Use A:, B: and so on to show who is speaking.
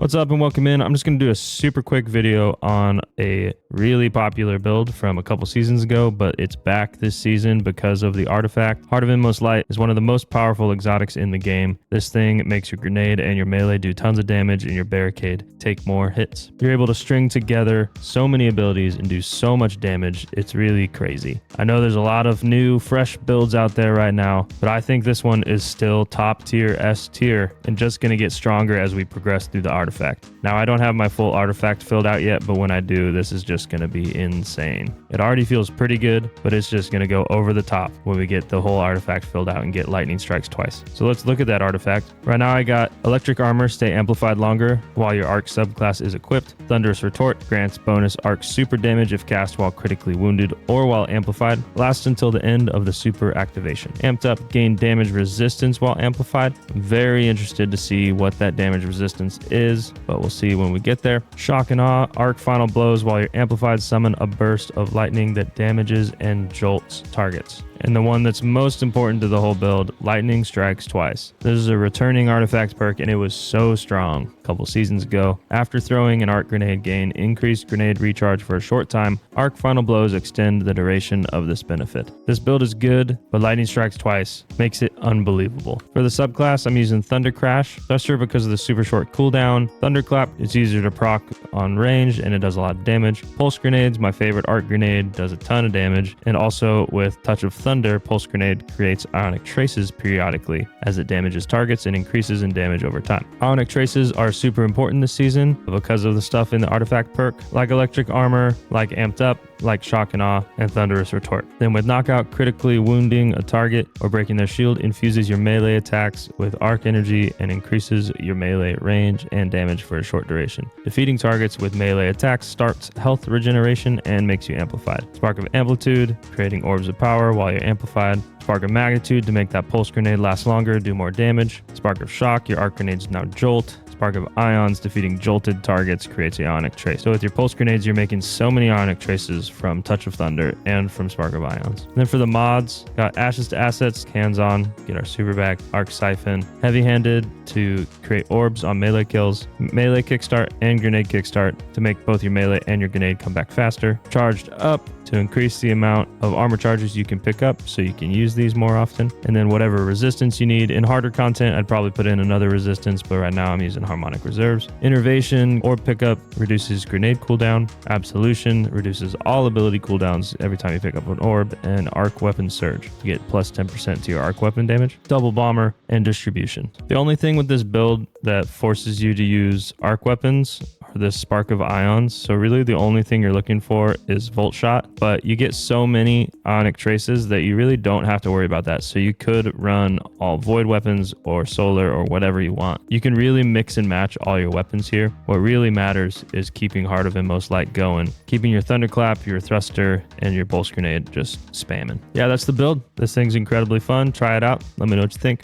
A: What's up and welcome in. I'm just going to do a super quick video on a really popular build from a couple seasons ago, but it's back this season because of the artifact. Heart of Inmost Light is one of the most powerful exotics in the game. This thing makes your grenade and your melee do tons of damage and your barricade take more hits. You're able to string together so many abilities and do so much damage. It's really crazy. I know there's a lot of new, fresh builds out there right now, but I think this one is still top tier, S tier, and just going to get stronger as we progress through the artifact. Now, I don't have my full artifact filled out yet, but when I do, this is just going to be insane. It already feels pretty good, but it's just going to go over the top when we get the whole artifact filled out and get lightning strikes twice. So let's look at that artifact. Right now, I got electric armor, stay amplified longer while your arc subclass is equipped. Thunderous retort grants bonus arc super damage if cast while critically wounded or while amplified. Lasts until the end of the super activation. Amped up, gain damage resistance while amplified. I'm very interested to see what that damage resistance is, but we'll see when we get there. Shock and awe, arc final blows while you're amplified, summon a burst of lightning that damages and jolts targets. And the one that's most important to the whole build, lightning strikes twice. This is a returning artifact perk and it was so strong a couple seasons ago. After throwing an arc grenade, gain increased grenade recharge for a short time. Arc final blows extend the duration of this benefit. This build is good, but lightning strikes twice makes it unbelievable. For the subclass, I'm using Thunder Crash, Duster because of the super short cooldown. Thunderclap, it's easier to proc on range and it does a lot of damage. Pulse Grenade's my favorite arc grenade, does a ton of damage. And also with Touch of Thunder, Pulse Grenade creates ionic traces periodically as it damages targets and increases in damage over time. Ionic traces are super important this season because of the stuff in the artifact perk, like electric armor, like amped up, like shock and awe, and thunderous retort. Then with knockout, critically wounding a target or breaking their shield infuses your melee attacks with arc energy and increases your melee range and damage for a short duration. Defeating targets with melee attacks starts health regeneration and makes you amplified. Spark of amplitude, creating orbs of power while you're amplified. Spark of magnitude to make that pulse grenade last longer, do more damage. Spark of shock, your arc grenades now jolt. Spark of ions, defeating jolted targets creates an ionic trace. So with your pulse grenades, you're making so many ionic traces from Touch of Thunder and from Spark of Ions. And then for the mods, got Ashes to Assets, hands-on, get our super back, arc siphon, heavy-handed to create orbs on melee kills, melee kickstart and grenade kickstart to make both your melee and your grenade come back faster, charged up to increase the amount of armor charges you can pick up so you can use these more often, and then whatever resistance you need. In harder content, I'd probably put in another resistance, but right now I'm using harmonic reserves. Innervation or pickup reduces grenade cooldown. Absolution reduces all ability cooldowns every time you pick up an orb, and arc weapon surge to get plus 10% to your arc weapon damage. Double bomber and distribution. The only thing with this build that forces you to use arc weapons are this Spark of Ions. So really the only thing you're looking for is Volt Shot, but you get so many ionic traces that you really don't have to worry about that. So you could run all void weapons or solar or whatever you want. You can really mix and match all your weapons here. What really matters is keeping Heart of Inmost Light going, keeping your Thunderclap, your Thruster, and your Pulse Grenade just spamming. Yeah, that's the build. This thing's incredibly fun. Try it out. Let me know what you think.